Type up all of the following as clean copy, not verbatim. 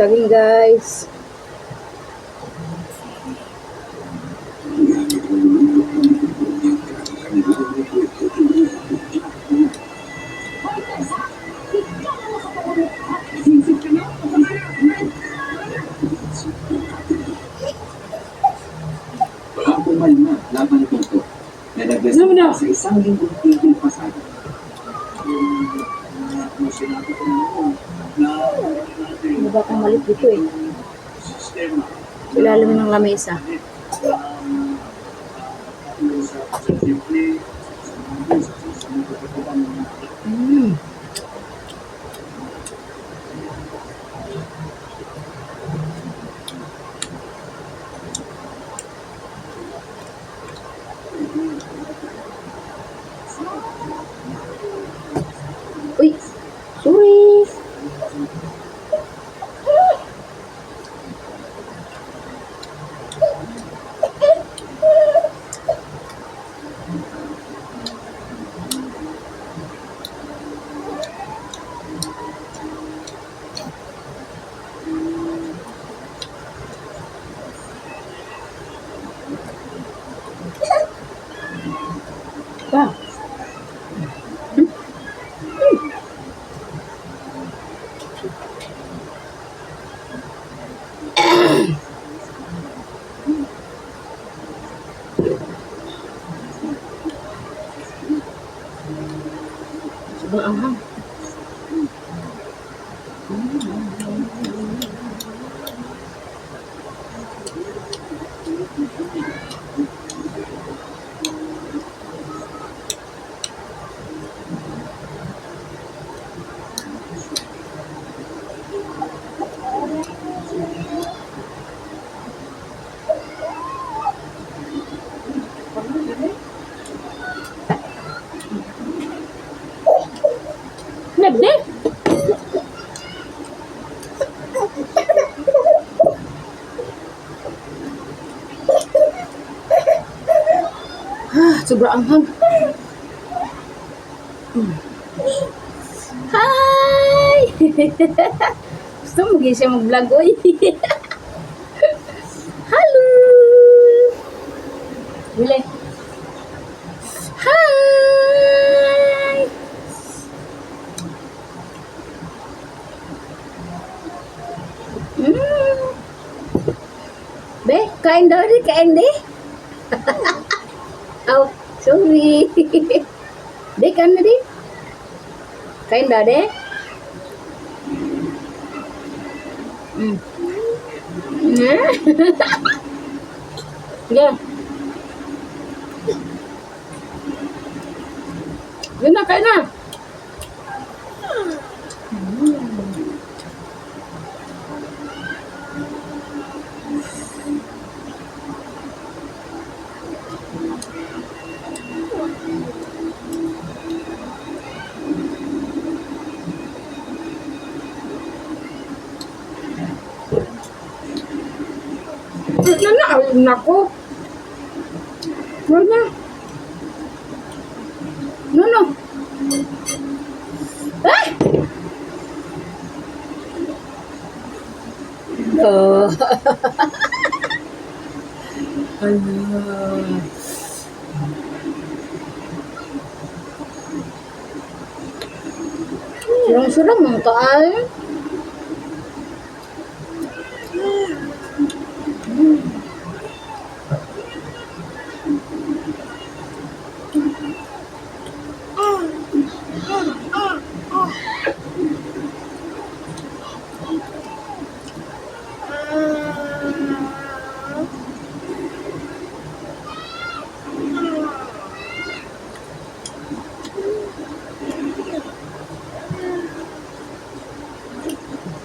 saging guys. Kumalma laban dito. Nalaglas sa isang linggong tigil pasado. Baba kang malit dito eh. Ilalim ng lamesa. Uy, sorry. Wow. Sobrang anghang. Nagde. Sobrang anghang. Hi! Gusto mo siya mag-vlog, oy. Hello! Bile. Hi! Be, kain daw di, kain di. Oh, sorry. Di, kain na di. Kain daw di. Yeah. Yun na, kain na. Nako. Wala. No. Ah! Oh. Surang-surang mga kaal.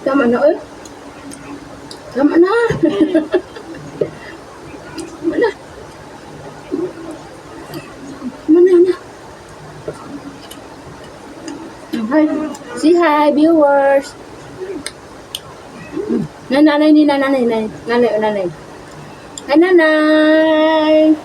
Tama na, oy. Tama na. Tama na. Hi. Say hi, viewers. Nanay. Nanay. Hi, nanay.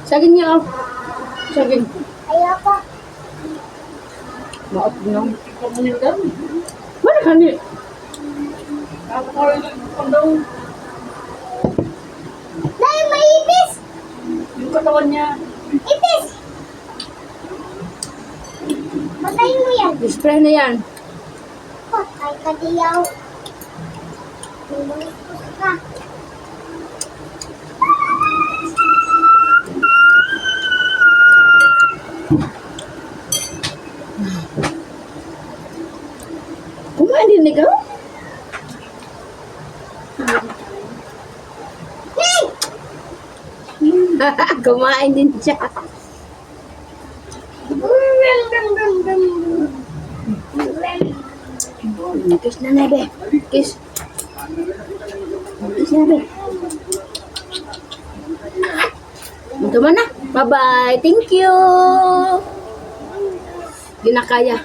Saging niya, oh. Saging. Ayoko. Maot nyo. Mana ka ni? Dahil may ipis. Yung katawan niya. Ipis. Patayin mo yan. Spray na yan. Patay ka diyaw. Lulungkos ka. Kumain din ikaw? Hey! Kumain din siya. Kiss na nebe. Kiss. Kiss na nebe. Ito na. Bye-bye. Thank you. Di na kaya.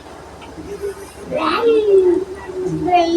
Ray.